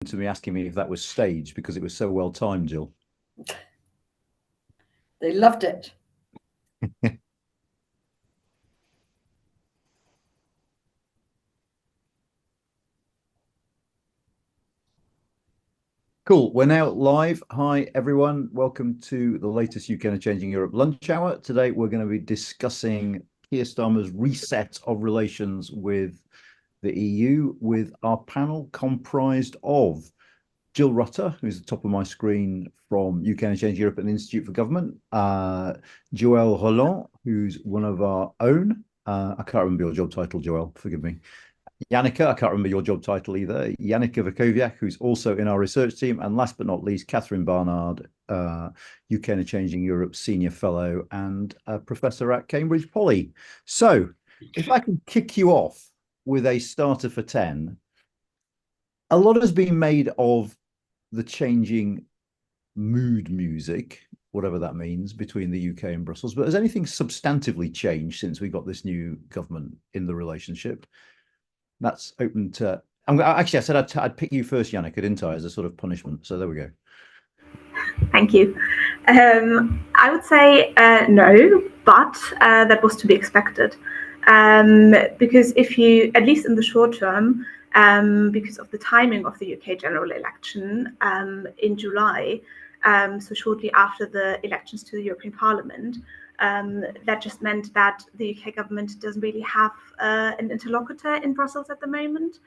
to me asking me if that was staged because it was so well timed, Jill. They loved it. Cool. We're now live. Hi, everyone. Welcome to the latest UKICE Changing Europe Lunch Hour. Today, we're going to be discussing Keir Starmer's reset of relations with the EU with our panel comprised of Jill Rutter, who's at the top of my screen from UKICE Changing Europe and the Institute for Government, Joël Reland, who's one of our own. I can't remember your job title, Joël, forgive me. Jannike, I can't remember your job title either. Jannike Wachowiak, who's also in our research team. And last but not least, Catherine Barnard, UKICE Changing Europe Senior Fellow and Professor at Cambridge Poly. So if I can kick you off with a starter for 10, a lot has been made of the changing mood music, whatever that means, between the UK and Brussels. But has anything substantively changed since we got this new government in the relationship? That's open to. Actually, I said I'd pick you first, Jannike, didn't I, as a sort of punishment? So there we go. Thank you. I would say no, but that was to be expected. Because if you, at least in the short term, because of the timing of the UK general election in July, so shortly after the elections to the European Parliament, that just meant that the UK government doesn't really have an interlocutor in Brussels at the moment,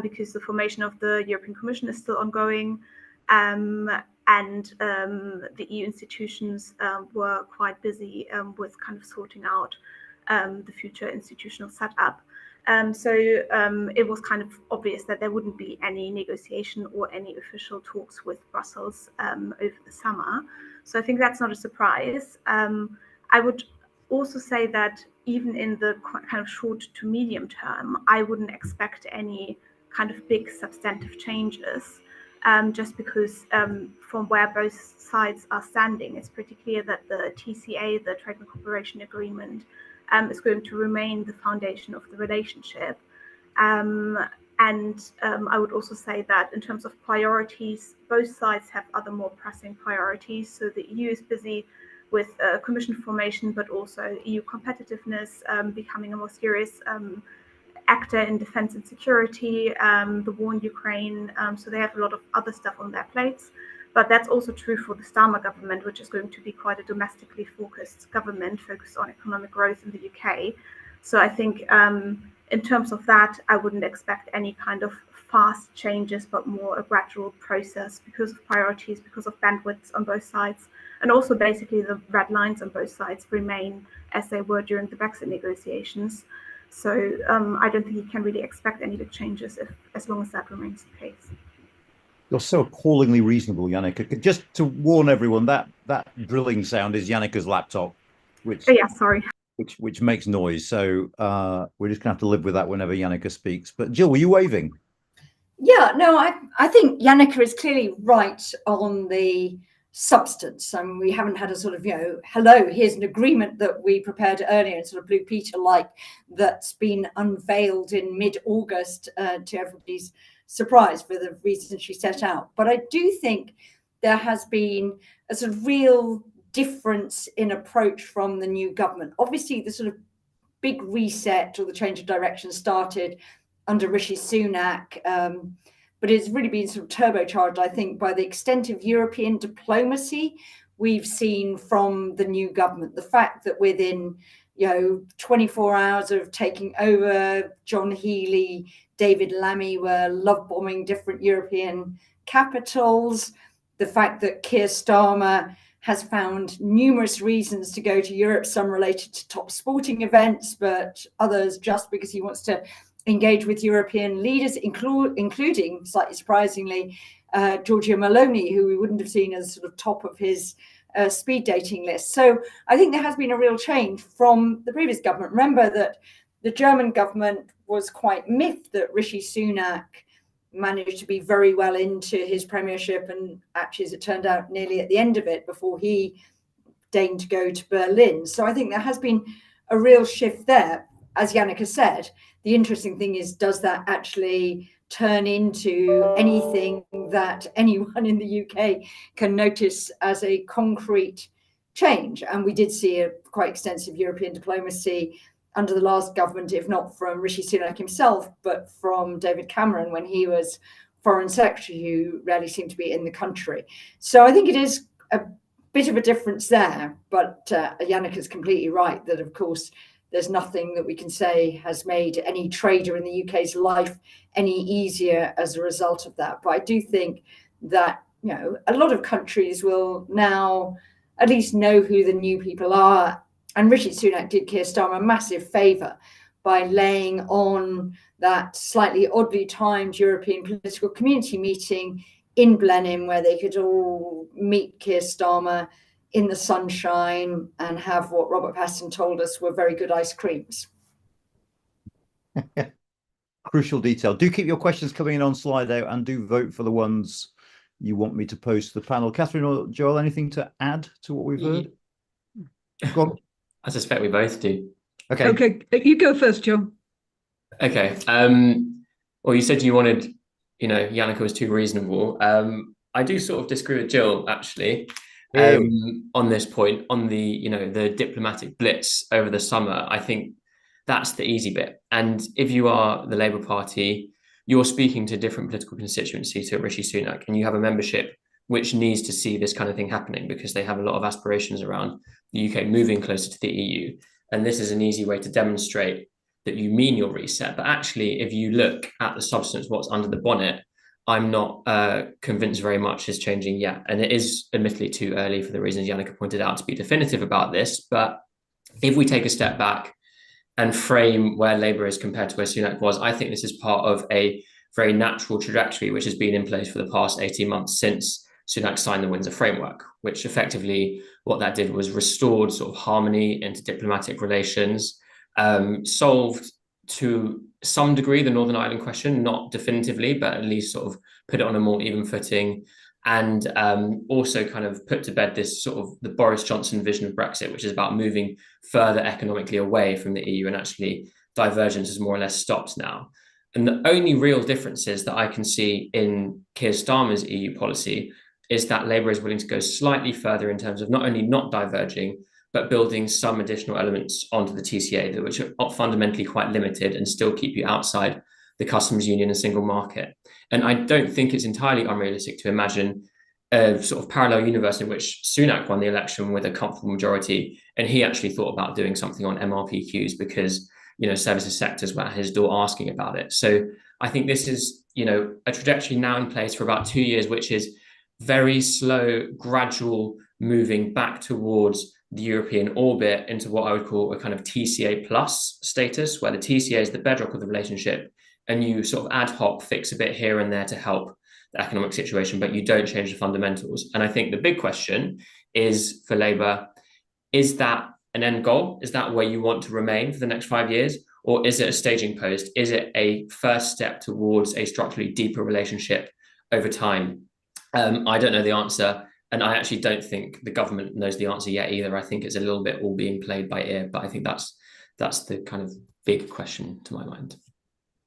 because the formation of the European Commission is still ongoing, and the EU institutions were quite busy with kind of sorting out the future institutional setup. So it was kind of obvious that there wouldn't be any negotiation or any official talks with Brussels over the summer. So I think that's not a surprise. I would also say that even in the kind of short to medium term, I wouldn't expect any kind of big substantive changes, just because from where both sides are standing, it's pretty clear that the TCA, the Trade and Cooperation Agreement, is going to remain the foundation of the relationship. And I would also say that in terms of priorities, both sides have other more pressing priorities. So the EU is busy with commission formation, but also EU competitiveness, becoming a more serious actor in defense and security, the war in Ukraine. So they have a lot of other stuff on their plates. But that's also true for the Starmer government, which is going to be quite a domestically focused government focused on economic growth in the UK. So I think in terms of that, I wouldn't expect any kind of fast changes, but more a gradual process because of priorities, because of bandwidths on both sides. And also basically the red lines on both sides remain as they were during the Brexit negotiations. So I don't think you can really expect any big changes as long as that remains the case. You're so appallingly reasonable, Jannike. Just to warn everyone, that drilling sound is Jannike's laptop, which which makes noise. So we're just gonna have to live with that whenever Jannike speaks. But Jill, were you waving? Yeah, no, I think Jannike is clearly right on the substance. I mean, we haven't had a sort of, hello, here's an agreement that we prepared earlier, sort of Blue Peter like, that's been unveiled in mid-August to everybody's surprise for the reasons she set out. But I do think there has been a sort of real difference in approach from the new government. Obviously, the sort of big reset or the change of direction started under Rishi Sunak, but it's really been sort of turbocharged, I think, by the extent of European diplomacy we've seen from the new government. The fact that within 24 hours of taking over, John Healey, David Lammy were love bombing different European capitals. The fact that Keir Starmer has found numerous reasons to go to Europe, some related to top sporting events, but others just because he wants to engage with European leaders, including, slightly surprisingly, Giorgia Meloni, who we wouldn't have seen as sort of top of his speed dating list. So I think there has been a real change from the previous government. Remember that the German government was quite miffed that Rishi Sunak managed to be very well into his premiership, and actually, as it turned out, nearly at the end of it before he deigned to go to Berlin. So I think there has been a real shift there. As Jannike said, the interesting thing is, does that actually turn into anything that anyone in the UK can notice as a concrete change. And we did see a quite extensive European diplomacy under the last government, if not from Rishi Sunak himself, but from David Cameron when he was Foreign Secretary, who rarely seemed to be in the country. So I think it is a bit of a difference there. But Jannike is completely right that, of course, there's nothing that we can say has made any trader in the UK's life any easier as a result of that. But I do think that, you know, a lot of countries will now at least know who the new people are. And Rishi Sunak did Keir Starmer a massive favour by laying on that slightly oddly timed European political community meeting in Blenheim, where they could all meet Keir Starmer in the sunshine and have what Robert Patterson told us were very good ice creams. Crucial detail. Do keep your questions coming in on Slido and do vote for the ones you want me to post to the panel. Catherine or Joel, anything to add to what we've heard? Go on. I suspect we both do. Okay, you go first, Joel. Okay. Well, you said you wanted, you know, Jannike was too reasonable. I do sort of disagree with Jill, actually. On this point, on the, you know, the diplomatic blitz over the summer. I think that's the easy bit. And if you are the Labour Party, you're speaking to different political constituencies to Rishi Sunak, and you have a membership which needs to see this kind of thing happening because they have a lot of aspirations around the UK moving closer to the EU. And this is an easy way to demonstrate that you mean your reset. But actually, if you look at the substance, what's under the bonnet, I'm not convinced very much is changing yet. And it is admittedly too early for the reasons Jannike pointed out to be definitive about this. But if we take a step back and frame where Labour is compared to where Sunak was, I think this is part of a very natural trajectory which has been in place for the past 18 months since Sunak signed the Windsor Framework, which effectively what that did was restored sort of harmony into diplomatic relations, solved to some degree the Northern Ireland question, not definitively, but at least sort of put it on a more even footing, and also kind of put to bed this sort of the Boris Johnson vision of Brexit, which is about moving further economically away from the EU, and actually divergence is more or less stopped now. And the only real differences that I can see in Keir Starmer's EU policy is that Labour is willing to go slightly further in terms of not only not diverging, but building some additional elements onto the TCA, which are fundamentally quite limited and still keep you outside the customs union and single market. And I don't think it's entirely unrealistic to imagine a sort of parallel universe in which Sunak won the election with a comfortable majority, and he actually thought about doing something on MRPQs because, you know, services sectors were at his door asking about it. So I think this is, you know, a trajectory now in place for about 2 years, which is very slow, gradual moving back towards the European orbit into what I would call a kind of TCA plus status, where the TCA is the bedrock of the relationship and you sort of ad hoc fix a bit here and there to help the economic situation, but you don't change the fundamentals. And I think the big question is for Labour, is that an end goal? Is that where you want to remain for the next 5 years? Or is it a staging post? Is it a first step towards a structurally deeper relationship over time? I don't know the answer. And I actually don't think the government knows the answer yet either. I think it's a little bit all being played by ear, but I think that's the kind of big question to my mind.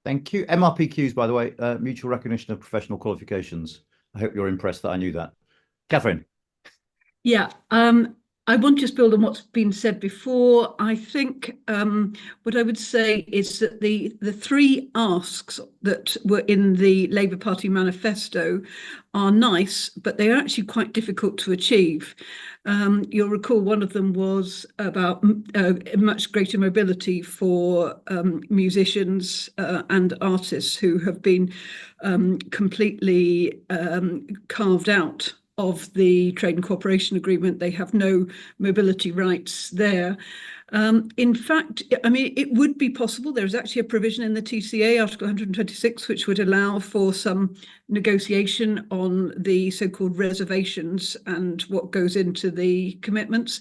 Thank you. MRPQs, by the way, mutual recognition of professional qualifications. I hope you're impressed that I knew that. Catherine. Yeah, I won't just build on what's been said before. I think what I would say is that the three asks that were in the Labour Party manifesto are nice, but they are actually quite difficult to achieve. You'll recall one of them was about much greater mobility for musicians and artists who have been completely carved out of the Trade and Cooperation Agreement. They have no mobility rights there. In fact, I mean, it would be possible. There's actually a provision in the TCA, Article 126, which would allow for some negotiation on the so-called reservations and what goes into the commitments.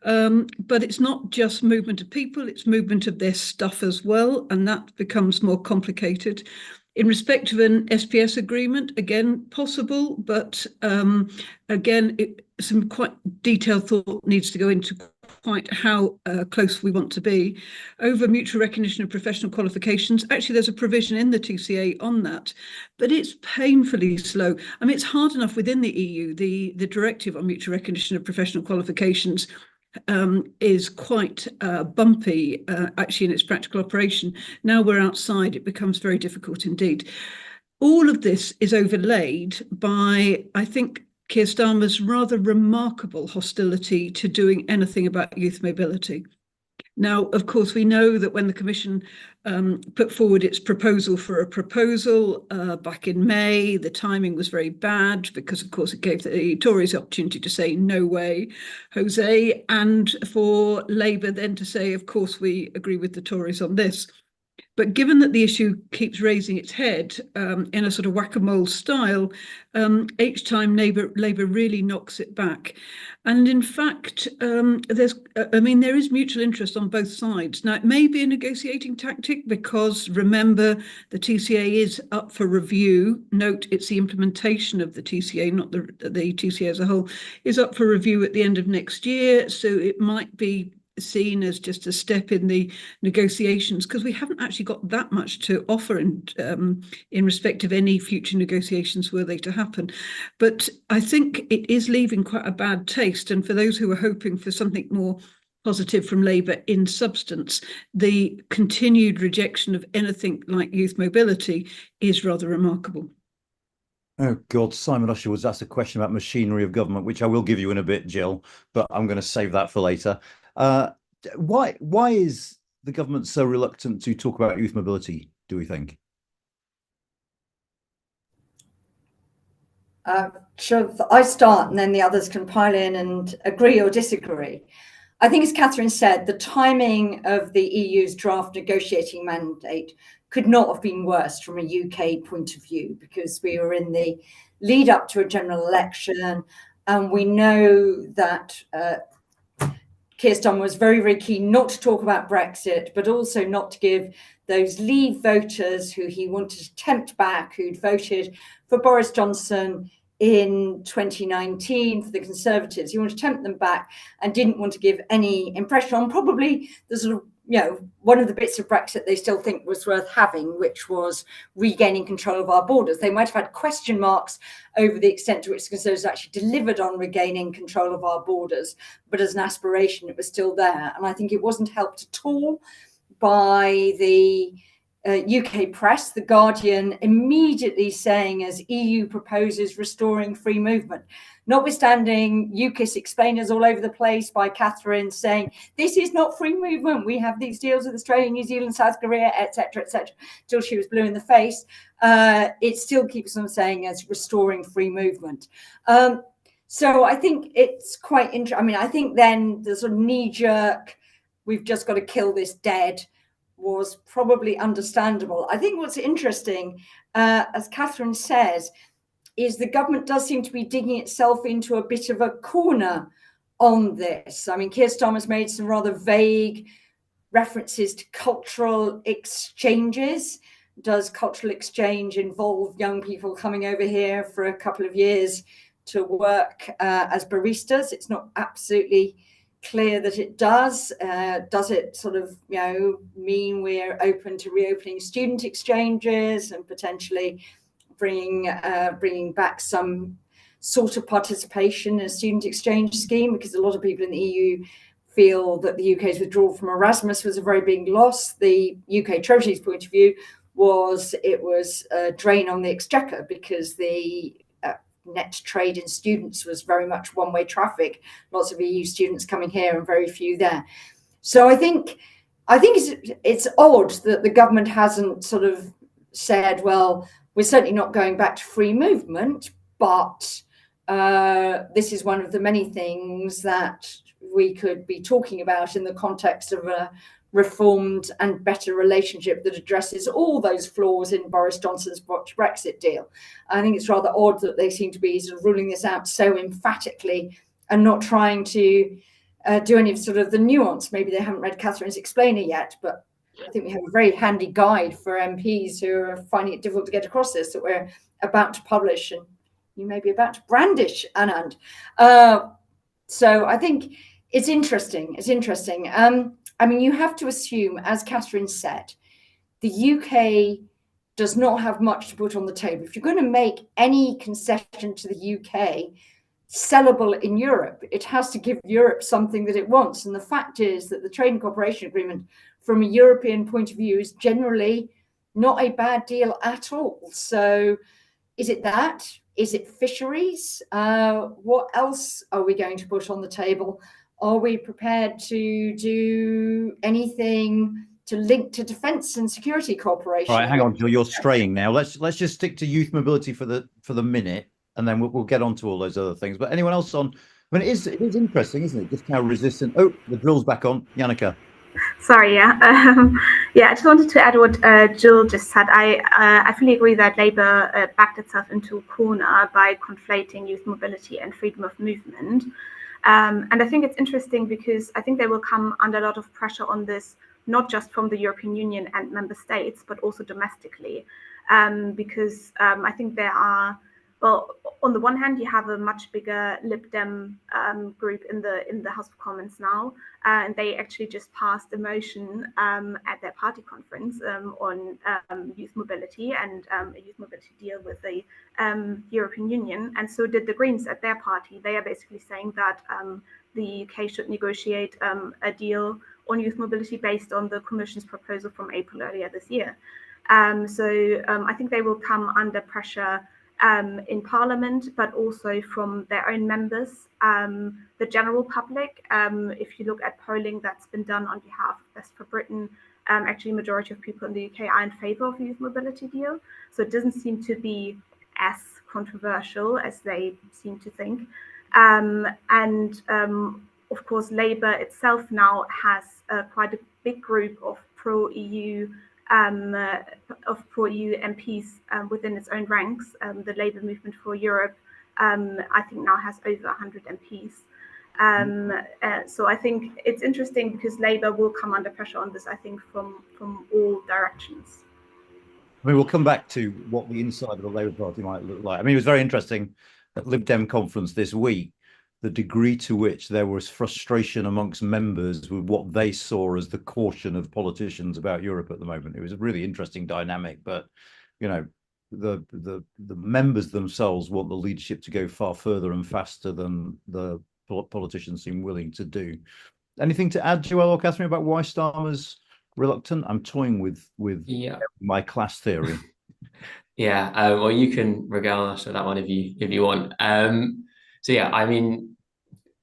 But it's not just movement of people, it's movement of their stuff as well, and that becomes more complicated. In respect of an SPS agreement, again, possible, but again, some quite detailed thought needs to go into quite how close we want to be. Over mutual recognition of professional qualifications, actually there's a provision in the TCA on that, but it's painfully slow. I mean, it's hard enough within the EU. The directive on mutual recognition of professional qualifications is quite bumpy, actually, in its practical operation. Now we're outside, it becomes very difficult indeed. All of this is overlaid by, I think, Keir Starmer's rather remarkable hostility to doing anything about youth mobility. Now, of course, we know that when the Commission put forward its proposal for a proposal back in May, the timing was very bad because, of course, it gave the Tories the opportunity to say, no way, Jose, and for Labour then to say, of course, we agree with the Tories on this. But given that the issue keeps raising its head in a sort of whack-a-mole style, each time Labour really knocks it back. And in fact, there is mutual interest on both sides. Now, it may be a negotiating tactic because, remember, the TCA is up for review. Note, it's the implementation of the TCA, not the TCA as a whole, is up for review at the end of next year. So it might be seen as just a step in the negotiations, because we haven't actually got that much to offer in respect of any future negotiations were they to happen. But I think it is leaving quite a bad taste, and for those who are hoping for something more positive from Labour in substance, the continued rejection of anything like youth mobility is rather remarkable. Oh God, Simon Usher was asked a question about machinery of government, which I will give you in a bit, Jill, but I'm going to save that for later. Why is the government so reluctant to talk about youth mobility, do we think? Sure, I start and then the others can pile in and agree or disagree. I think, as Catherine said, the timing of the EU's draft negotiating mandate could not have been worse from a UK point of view, because we were in the lead up to a general election, and we know that Keir Starmer was very, very keen not to talk about Brexit, but also not to give those Leave voters who he wanted to tempt back, who'd voted for Boris Johnson in 2019 for the Conservatives. He wanted to tempt them back and didn't want to give any impression on probably the sort of, one of the bits of Brexit they still think was worth having, which was regaining control of our borders. They might have had question marks over the extent to which the Conservatives actually delivered on regaining control of our borders, but as an aspiration, it was still there. And I think it wasn't helped at all by the UK press, The Guardian immediately saying, as EU proposes restoring free movement, notwithstanding UKICE explainers all over the place by Catherine saying, this is not free movement. We have these deals with Australia, New Zealand, South Korea, etc., till she was blue in the face. It still keeps on saying as restoring free movement. So I think it's quite interesting. I mean, I think then the sort of knee-jerk, we've just got to kill this dead, was probably understandable. I think what's interesting, as Catherine says, is the government does seem to be digging itself into a bit of a corner on this. I mean, Keir Starmer's made some rather vague references to cultural exchanges. Does cultural exchange involve young people coming over here for a couple of years to work as baristas? It's not absolutely clear that it does. Does it sort of, mean we're open to reopening student exchanges and potentially bringing back some sort of participation in a student exchange scheme? Because a lot of people in the EU feel that the UK's withdrawal from Erasmus was a very big loss. The UK Treasury's point of view was it was a drain on the exchequer, because the net trade in students was very much one-way traffic. Lots of EU students coming here and very few there. So I think it's odd that the government hasn't sort of said, well, we're certainly not going back to free movement, but this is one of the many things that we could be talking about in the context of a reformed and better relationship that addresses all those flaws in Boris Johnson's Brexit deal. I think it's rather odd that they seem to be sort of ruling this out so emphatically and not trying to do any of sort of the nuance. Maybe they haven't read Catherine's explainer yet, but I think we have a very handy guide for MPs who are finding it difficult to get across this, that we're about to publish, and you may be about to brandish, Anand. So I think It's interesting. It's interesting. I mean, you have to assume, as Catherine said, the UK does not have much to put on the table. If you're going to make any concession to the UK sellable in Europe, it has to give Europe something that it wants. And the fact is that the Trade and Cooperation Agreement, from a European point of view, is generally not a bad deal at all. So is it that? Is it fisheries? What else are we going to put on the table? Are we prepared to do anything to link to defence and security cooperation? All right, hang on, Jill, you're straying now. Let's just stick to youth mobility for the minute, and then we'll get on to all those other things. But anyone else on? I mean, it is interesting, isn't it? Just how resistant. Oh, the drill's back on, Jannike. Sorry, yeah. Yeah, I just wanted to add what Jill just said. I fully agree that Labour backed itself into a corner by conflating youth mobility and freedom of movement. And I think it's interesting because I think they will come under a lot of pressure on this, not just from the European Union and member states, but also domestically. Because I think there are, well, on the one hand, you have a much bigger Lib Dem group in the House of Commons now, and they actually just passed a motion at their party conference on youth mobility and a youth mobility deal with the European Union, and so did the Greens at their party. They are basically saying that the UK should negotiate a deal on youth mobility based on the Commission's proposal from April earlier this year. So I think they will come under pressure in Parliament, but also from their own members, the general public. If you look at polling that's been done on behalf of Best for Britain, actually a majority of people in the UK are in favour of a youth mobility deal. So it doesn't seem to be as controversial as they seem to think. Of course, Labour itself now has quite a big group of pro-EU MPs within its own ranks. The Labour Movement for Europe, I think, now has over 100 MPs. So I think it's interesting because Labour will come under pressure on this, I think, from all directions. I mean, we'll come back to what the inside of the Labour Party might look like. I mean, it was very interesting at Lib Dem conference this week, the degree to which there was frustration amongst members with what they saw as the caution of politicians about Europe at the moment. It was a really interesting dynamic, but you know, the members themselves want the leadership to go far further and faster than the politicians seem willing to do. Anything to add, Joël or Catherine, about why Starmer's reluctant? I'm toying with my class theory. Yeah, well, you can regale us with that one if you want. So yeah, I mean,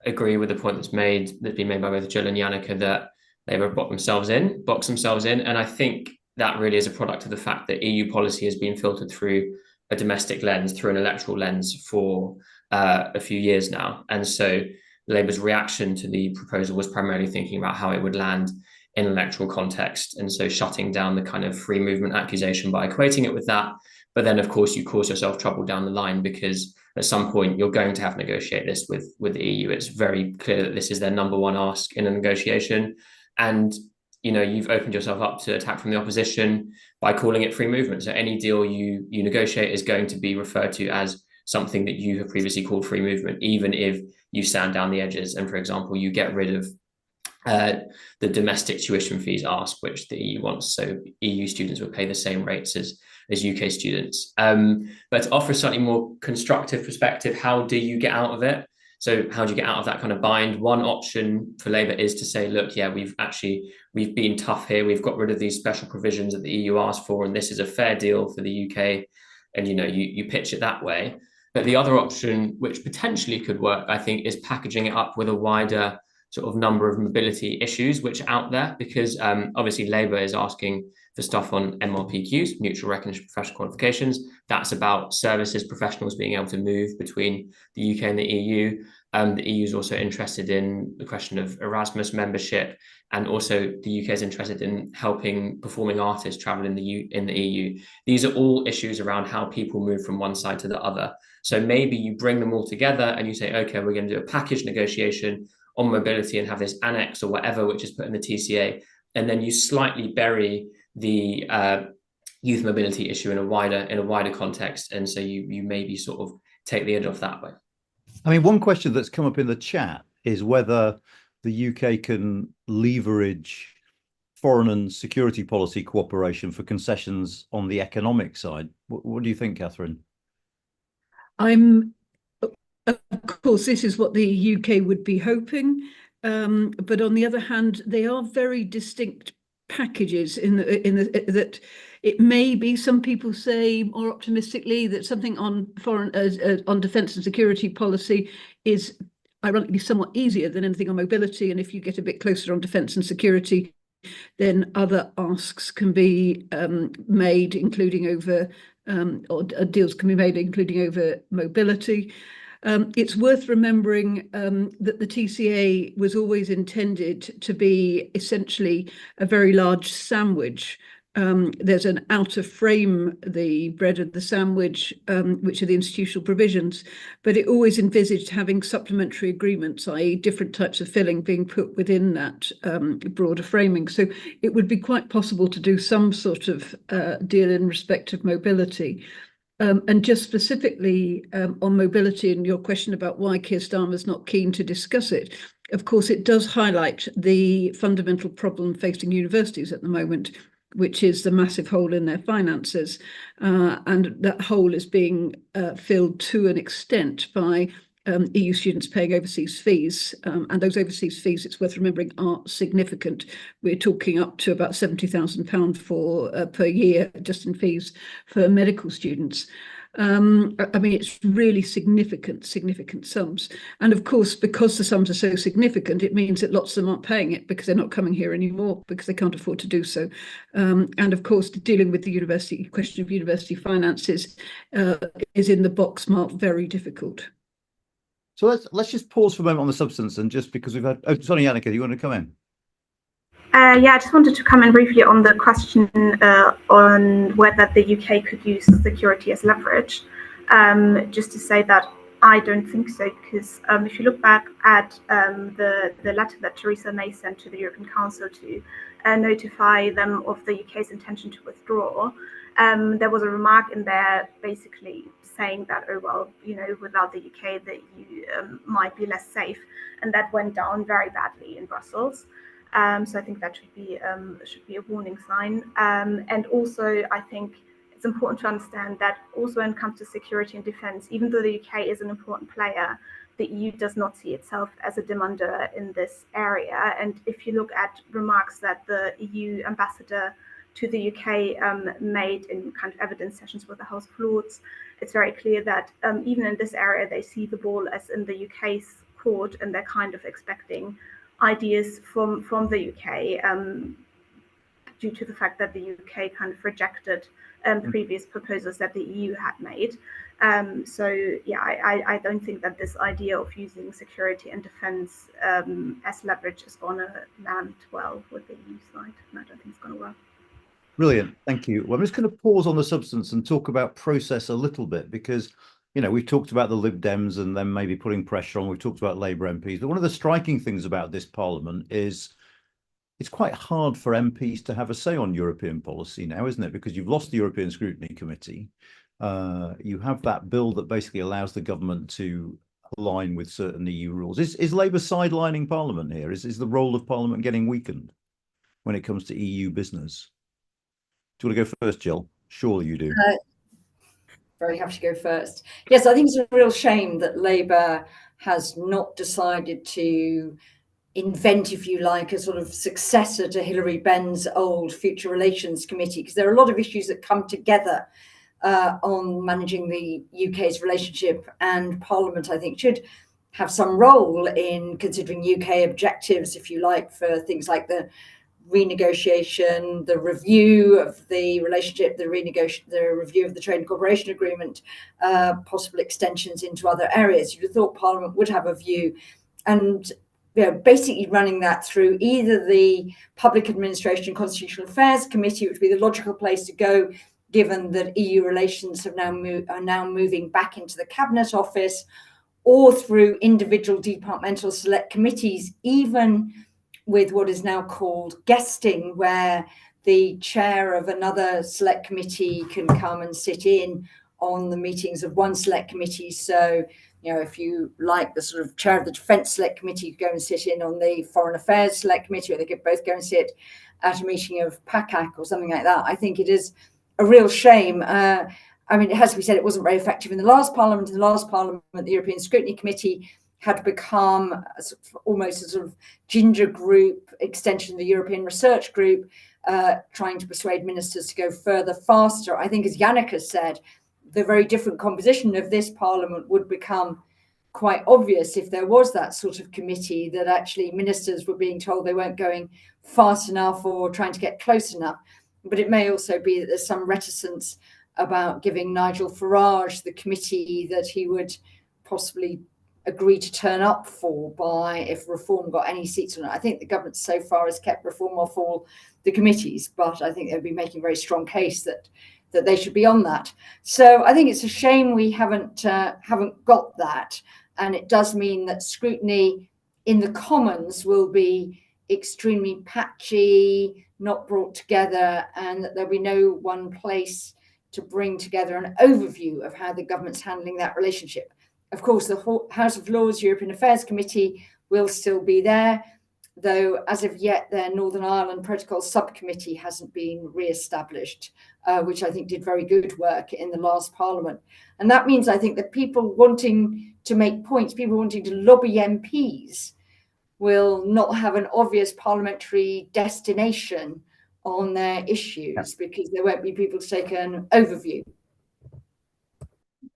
agree with the point that's been made by both Jill and Jannike that Labour boxed themselves in, and I think that really is a product of the fact that EU policy has been filtered through a domestic lens, through an electoral lens for a few years now, and so Labour's reaction to the proposal was primarily thinking about how it would land in an electoral context, and so shutting down the kind of free movement accusation by equating it with that. But then, of course, you cause yourself trouble down the line because at some point you're going to have to negotiate this with the EU. It's very clear that this is their number one ask in a negotiation. And, you know, you've opened yourself up to attack from the opposition by calling it free movement. So any deal you negotiate is going to be referred to as something that you have previously called free movement, even if you sand down the edges. And, for example, you get rid of the domestic tuition fees asked, which the EU wants. So EU students would pay the same rates as UK students. But to offer a slightly more constructive perspective, how do you get out of it? So how do you get out of that kind of bind? One option for Labour is to say, look, yeah, we've been tough here. We've got rid of these special provisions that the EU asked for, and this is a fair deal for the UK. And, you know, you pitch it that way. But the other option, which potentially could work, I think, is packaging it up with a wider sort of number of mobility issues which are out there, because obviously Labour is asking for stuff on MRPQs, mutual recognition of professional qualifications. That's about services professionals being able to move between the UK and the EU. The EU is also interested in the question of Erasmus membership, and also the UK is interested in helping performing artists travel in the EU. These are all issues around how people move from one side to the other. So maybe you bring them all together and you say, okay, we're going to do a package negotiation on mobility and have this annex or whatever, which is put in the TCA, and then you slightly bury the youth mobility issue in a wider context, and so you maybe sort of take the edge off that way. I mean, one question that's come up in the chat is whether the UK can leverage foreign and security policy cooperation for concessions on the economic side. What do you think, Catherine? Of course, this is what the UK would be hoping, but on the other hand, they are very distinct packages that it may be, some people say more optimistically, that something on on defence and security policy is ironically somewhat easier than anything on mobility, and if you get a bit closer on defence and security, then other asks can be made, including over or deals can be made, including over mobility. It's worth remembering that the TCA was always intended to be essentially a very large sandwich. There's an outer frame, the bread of the sandwich, which are the institutional provisions, but it always envisaged having supplementary agreements, i.e. different types of filling being put within that broader framing. So it would be quite possible to do some sort of deal in respect of mobility. And just specifically on mobility and your question about why Keir Starmer's not keen to discuss it, of course, it does highlight the fundamental problem facing universities at the moment, which is the massive hole in their finances. And that hole is being filled to an extent by EU students paying overseas fees. And those overseas fees, it's worth remembering, are significant. We're talking up to about £70,000 per year just in fees for medical students. I mean, it's really significant sums. And of course, because the sums are so significant, it means that lots of them aren't paying it because they're not coming here anymore because they can't afford to do so. And of course, dealing with the question of university finances is in the box marked very difficult. So let's just pause for a moment on the substance, and just because we've had, oh, sorry, Jannike, you want to come in? Yeah, I just wanted to comment briefly on the question on whether the UK could use security as leverage. Just to say that I don't think so, because if you look back at the letter that Theresa May sent to the European Council to notify them of the UK's intention to withdraw, there was a remark in there basically saying that, oh, well, you know, without the UK, the EU might be less safe. And that went down very badly in Brussels. So I think that should be a warning sign. And also, I think it's important to understand that also when it comes to security and defence, even though the UK is an important player, the EU does not see itself as a demander in this area. And if you look at remarks that the EU ambassador to the UK made in kind of evidence sessions with the House of Lords, it's very clear that even in this area, they see the ball as in the UK's court, and they're kind of expecting ideas from the UK due to the fact that the UK kind of rejected previous proposals that the EU had made. So yeah, I don't think that this idea of using security and defence as leverage is going to land well with the EU side, and I don't think it's going to work. Brilliant, thank you. Well, I'm just going to pause on the substance and talk about process a little bit, because, you know, we've talked about the Lib Dems and then maybe putting pressure on. We've talked about Labour MPs, but one of the striking things about this Parliament is it's quite hard for MPs to have a say on European policy now, isn't it? Because you've lost the European Scrutiny Committee. You have that bill that basically allows the government to align with certain EU rules. Is Labour sidelining Parliament here? Is the role of Parliament getting weakened when it comes to EU business? Do you want to go first, Jill? Surely you do. Very happy to go first. Yes, I think it's a real shame that Labour has not decided to invent, if you like, a sort of successor to Hilary Benn's old Future Relations Committee, because there are a lot of issues that come together on managing the UK's relationship, and Parliament, I think, should have some role in considering UK objectives, if you like, for things like the renegotiation, the review of the relationship, the review of the Trade and Cooperation Agreement, possible extensions into other areas. You'd have thought Parliament would have a view, and basically running that through either the Public Administration and Constitutional Affairs Committee, which would be the logical place to go, given that EU relations are now moving back into the Cabinet Office, or through individual departmental select committees, even with what is now called guesting, where the chair of another select committee can come and sit in on the meetings of one select committee. So, you know, if you like the sort of chair of the Defence Select Committee, you go and sit in on the Foreign Affairs Select Committee, or they could both go and sit at a meeting of PACAC or something like that. I think it is a real shame. I mean, it has to be said, it wasn't very effective in the last Parliament. In the last Parliament, the European Scrutiny Committee had become almost a sort of ginger group extension of the European Research Group, trying to persuade ministers to go further, faster. I think, as Jannike said, the very different composition of this Parliament would become quite obvious if there was that sort of committee, that actually ministers were being told they weren't going fast enough or trying to get close enough. But it may also be that there's some reticence about giving Nigel Farage the committee that he would possibly agree to turn up for by if Reform got any seats on it. I think the government so far has kept Reform off all the committees, but I think they'll be making a very strong case that they should be on that. So I think it's a shame we haven't got that, and it does mean that scrutiny in the Commons will be extremely patchy, not brought together, and that there'll be no one place to bring together an overview of how the government's handling that relationship. Of course, the House of Lords European Affairs Committee will still be there, though as of yet their Northern Ireland Protocol Subcommittee hasn't been re-established, which I think did very good work in the last Parliament. And that means, I think, that people wanting to make points, people wanting to lobby MPs, will not have an obvious parliamentary destination on their issues, because there won't be people to take an overview.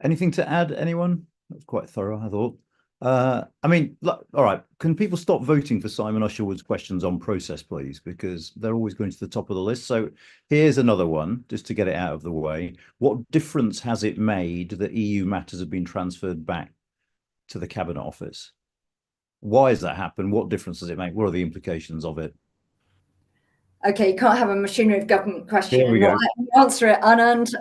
Anything to add, anyone? That was quite thorough, I thought. I mean, look, all right, can people stop voting for Simon Usherwood's questions on process, please? Because they're always going to the top of the list. So here's another one, just to get it out of the way. What difference has it made that EU matters have been transferred back to the Cabinet Office? Why has that happened? What difference does it make? What are the implications of it? Okay, you can't have a machinery of government question Here we and go. not answer it, Anand.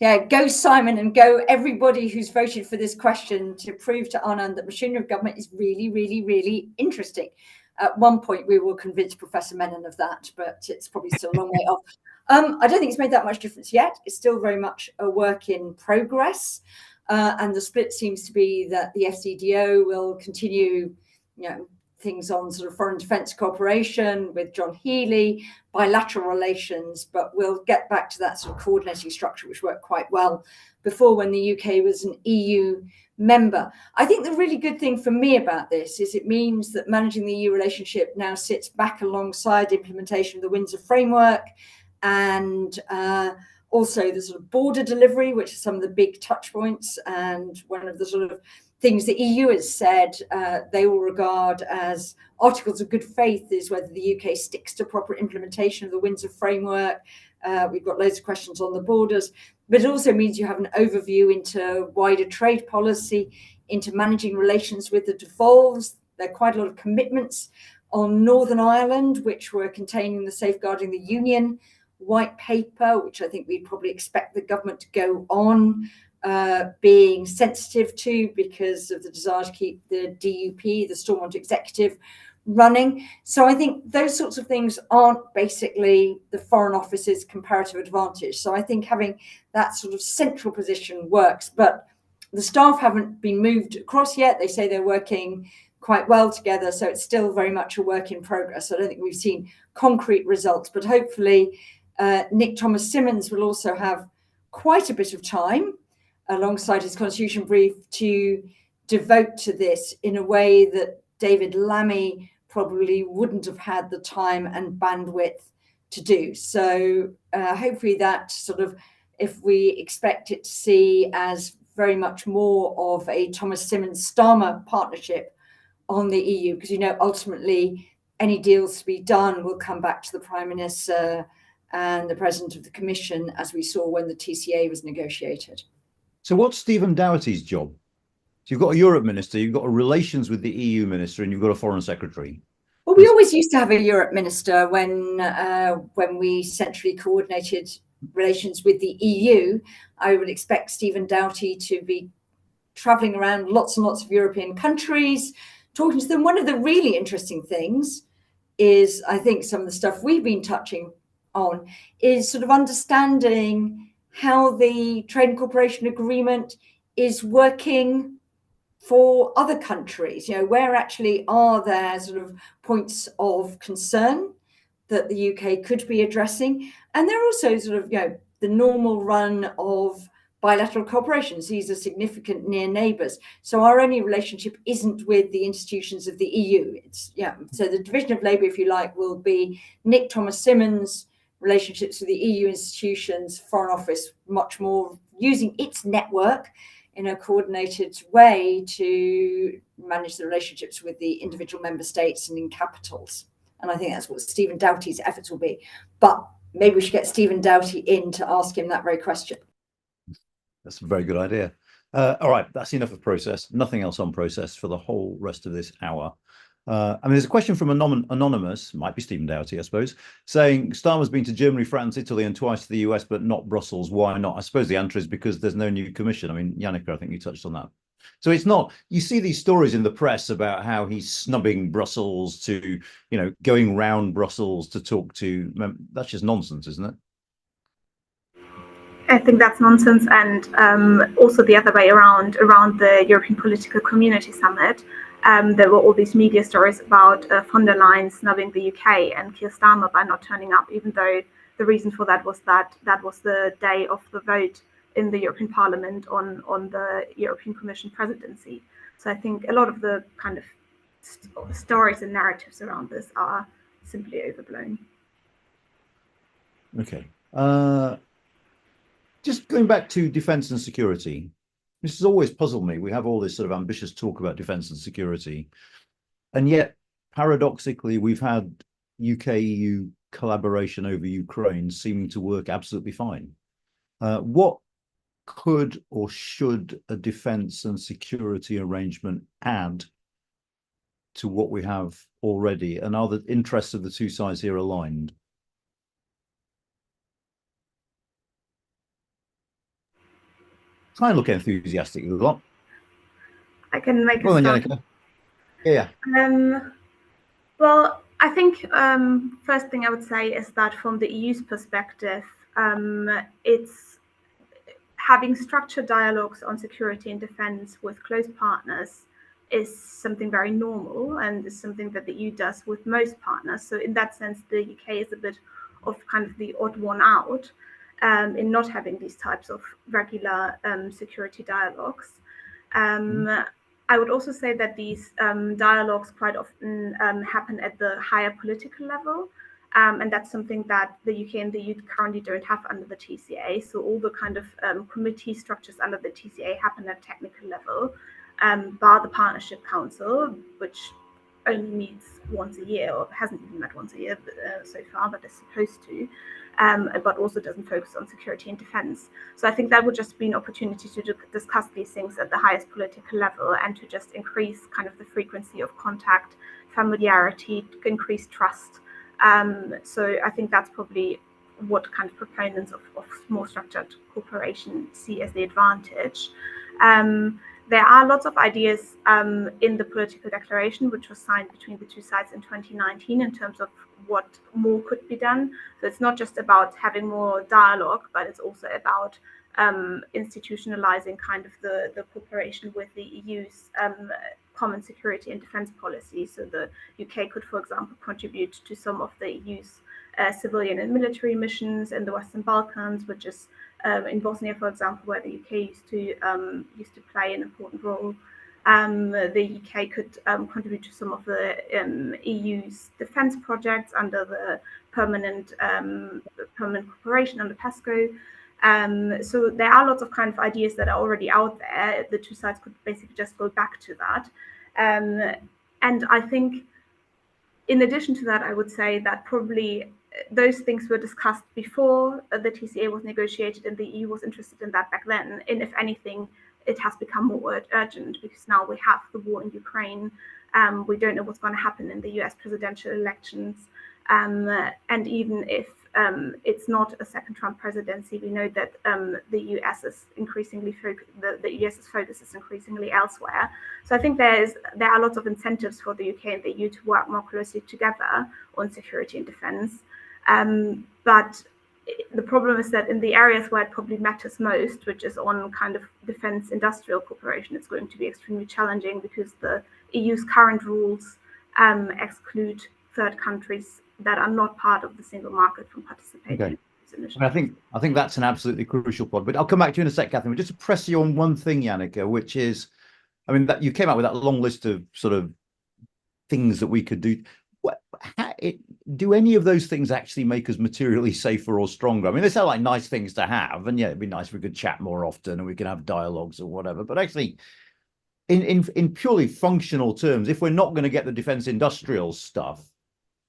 Yeah, go Simon, and go everybody who's voted for this question to prove to Anand that machinery of government is really, really, really interesting. At one point, we will convince Professor Menon of that, but it's probably still a long way off. I don't think it's made that much difference yet. It's still very much a work in progress. And the split seems to be that the FCDO will continue, you know, things on sort of foreign defence cooperation with John Healey, bilateral relations, but we'll get back to that sort of coordinating structure, which worked quite well before when the UK was an EU member. I think the really good thing for me about this is it means that managing the EU relationship now sits back alongside implementation of the Windsor Framework, and also the sort of border delivery, which are some of the big touch points. And one of the sort of things the EU has said they will regard as articles of good faith is whether the UK sticks to proper implementation of the Windsor Framework. We've got loads of questions on the borders, but it also means you have an overview into wider trade policy, into managing relations with the devolves. There are quite a lot of commitments on Northern Ireland, which were containing the Safeguarding the Union white paper, which I think we'd probably expect the government to go on being sensitive to, because of the desire to keep the DUP, the Stormont Executive, running. So I think those sorts of things aren't basically the Foreign Office's comparative advantage. So I think having that sort of central position works, but the staff haven't been moved across yet. They say they're working quite well together, so it's still very much a work in progress. I don't think we've seen concrete results, but hopefully Nick Thomas-Symonds will also have quite a bit of time alongside his constitution brief to devote to this in a way that David Lammy probably wouldn't have had the time and bandwidth to do. So hopefully that sort of, if we expect it to see as very much more of a Thomas-Symonds-Starmer partnership on the EU, because, you know, ultimately any deals to be done will come back to the Prime Minister and the President of the Commission, as we saw when the TCA was negotiated. So what's Stephen Dougherty's job? So you've got a Europe minister, you've got a relations with the EU minister, and you've got a foreign secretary. Well, we always used to have a Europe minister when we centrally coordinated relations with the EU. I would expect Stephen Dougherty to be traveling around lots and lots of European countries, talking to them. One of the really interesting things is, I think some of the stuff we've been touching on is sort of understanding how the Trade and Cooperation Agreement is working for other countries. Where actually are there sort of points of concern that the UK could be addressing? And there are also sort of, the normal run of bilateral cooperations. These are significant near neighbours. So our only relationship isn't with the institutions of the EU. So the division of labour, if you like, will be Nick Thomas-Symonds' relationships with the EU institutions, Foreign Office, much more using its network in a coordinated way to manage the relationships with the individual member states and in capitals. And I think that's what Stephen Doughty's efforts will be. But maybe we should get Stephen Doughty in to ask him that very question. That's a very good idea. All right, that's enough of process. Nothing else on process for the whole rest of this hour. There's a question from Anonymous, might be Stephen Doughty, I suppose, saying Starmer's been to Germany, France, Italy, and twice to the US, but not Brussels. Why not? I suppose the answer is because there's no new commission. Jannike, I think you touched on that. So it's not, you see these stories in the press about how he's snubbing Brussels to, going round Brussels to talk to, that's just nonsense, isn't it? I think that's nonsense, and also the other way around the European Political Community Summit. There were all these media stories about von der Leyen snubbing the UK and Keir Starmer by not turning up, even though the reason for that was that was the day of the vote in the European Parliament on the European Commission presidency. So I think a lot of the kind of stories and narratives around this are simply overblown. Okay. Just going back to defence and security, this has always puzzled me. We have all this sort of ambitious talk about defence and security, and yet, paradoxically, we've had UK-EU collaboration over Ukraine seeming to work absolutely fine. What could or should a defence and security arrangement add to what we have already? And are the interests of the two sides here aligned? Try and look enthusiastic a lot. I can make a start. Yeah. Well, I think first thing I would say is that from the EU's perspective, it's having structured dialogues on security and defence with close partners is something very normal and is something that the EU does with most partners. So in that sense, the UK is a bit of kind of the odd one out in not having these types of regular security dialogues. I would also say that these dialogues quite often happen at the higher political level. And that's something that the UK and the EU currently don't have under the TCA. So all the kind of committee structures under the TCA happen at technical level, bar the Partnership Council, which only meets once a year, or hasn't even met once a year so far, but is supposed to, but also doesn't focus on security and defence. So I think that would just be an opportunity to discuss these things at the highest political level and to just increase kind of the frequency of contact, familiarity, increase trust. So I think that's probably what kind of proponents of more structured cooperation see as the advantage. There are lots of ideas in the political declaration, which was signed between the two sides in 2019 in terms of what more could be done. So it's not just about having more dialogue, but it's also about institutionalizing kind of the cooperation with the EU's common security and defense policy. So the UK could, for example, contribute to some of the EU's civilian and military missions in the Western Balkans, which is in Bosnia, for example, where the UK used to play an important role. The UK could contribute to some of the EU's defence projects under the permanent cooperation under PESCO. So there are lots of kind of ideas that are already out there. The two sides could basically just go back to that. And I think, in addition to that, I would say that probably those things were discussed before the TCA was negotiated, and the EU was interested in that back then. And if anything, it has become more urgent because now we have the war in Ukraine. We don't know what's going to happen in the US presidential elections. And even if it's not a second Trump presidency, we know that the US's the US's focus is increasingly elsewhere. So I think there are lots of incentives for the UK and the EU to work more closely together on security and defence. But the problem is that in the areas where it probably matters most, which is on kind of defense industrial cooperation, it's going to be extremely challenging because the EU's current rules exclude third countries that are not part of the single market from participating. Okay. I think that's an absolutely crucial point. But I'll come back to you in a sec, Catherine. But just to press you on one thing, Jannike, which is, I mean, that you came out with that long list of sort of things that we could do. Do any of those things actually make us materially safer or stronger? I mean, they sound like nice things to have, and yeah, it'd be nice if we could chat more often and we could have dialogues or whatever. But actually, in purely functional terms, if we're not going to get the defense industrial stuff,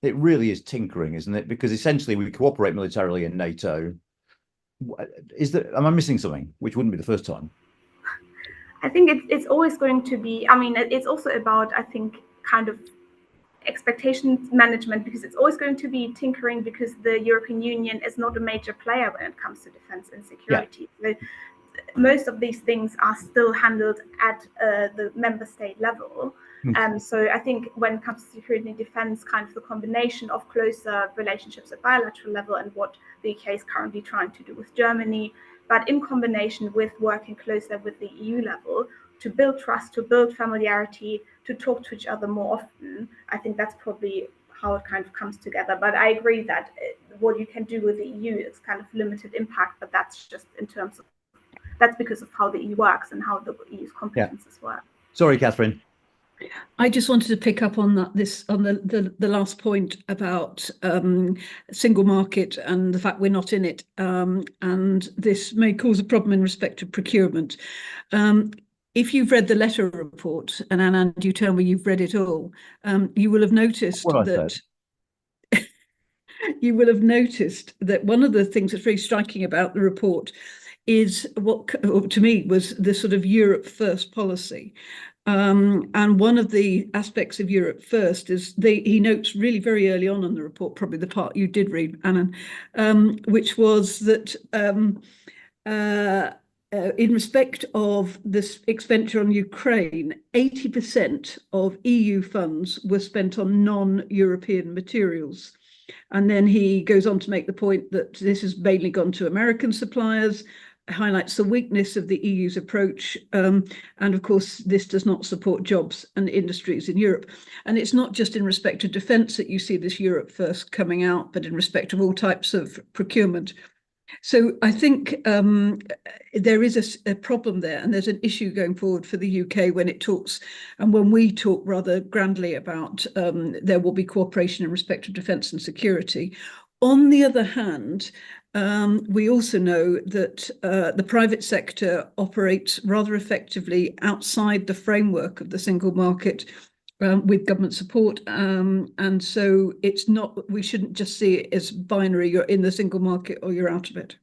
it really is tinkering, isn't it? Because essentially we cooperate militarily in NATO. Am I missing something? Which wouldn't be the first time. I think it's always going to be, I mean, it's also about, I think, kind of expectations management, because it's always going to be tinkering, because the European Union is not a major player when it comes to defense and security. Yeah. So most of these things are still handled at the member state level. So I think when it comes to security and defense, kind of the combination of closer relationships at bilateral level and what the UK is currently trying to do with Germany, but in combination with working closer with the EU level to build trust, to build familiarity, to talk to each other more often, I think that's probably how it kind of comes together. But I agree that what you can do with the EU is kind of limited impact, but that's just in terms of, that's because of how the EU works and how the EU's competences work. Sorry, Catherine. I just wanted to pick up on that, the last point about single market and the fact we're not in it, and this may cause a problem in respect of procurement. If you've read the Letter report, and Anand, you tell me you've read it all, you will have noticed that you will have noticed that one of the things that's very striking about the report is what, to me, was the sort of Europe first policy. And one of the aspects of Europe First is he notes really very early on in the report, probably the part you did read, Anand, which was that in respect of this expenditure on Ukraine, 80% of EU funds were spent on non-European materials. And then he goes on to make the point that this has mainly gone to American suppliers, highlights the weakness of the EU's approach. And of course, this does not support jobs and industries in Europe. And it's not just in respect to defence that you see this Europe First coming out, but in respect of all types of procurement. So I think there is a problem there, and there's an issue going forward for the UK when it talks, and when we talk rather grandly about there will be cooperation in respect of defence and security. On the other hand, we also know that the private sector operates rather effectively outside the framework of the single market with government support. And so it's not, we shouldn't just see it as binary, you're in the single market or you're out of it.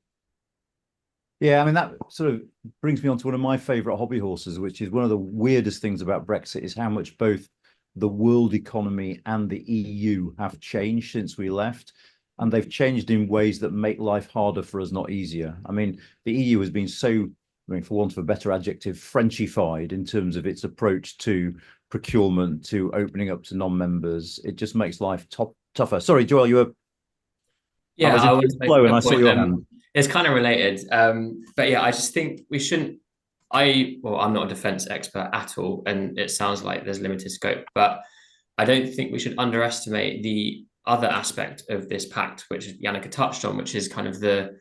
Yeah, I mean, that sort of brings me on to one of my favourite hobby horses, which is one of the weirdest things about Brexit is how much both the world economy and the EU have changed since we left. And they've changed in ways that make life harder for us, not easier. I mean, the EU has been so, I mean, for want of a better adjective, Frenchified in terms of its approach to procurement, to opening up to non-members. It just makes life tougher. Sorry, Joël, you were... Yeah, I was slow and I saw your hand. It's kind of related. But yeah, I just think we shouldn't... I'm not a defence expert at all, and it sounds like there's limited scope, but I don't think we should underestimate the other aspect of this pact, which Jannike touched on, which is kind of the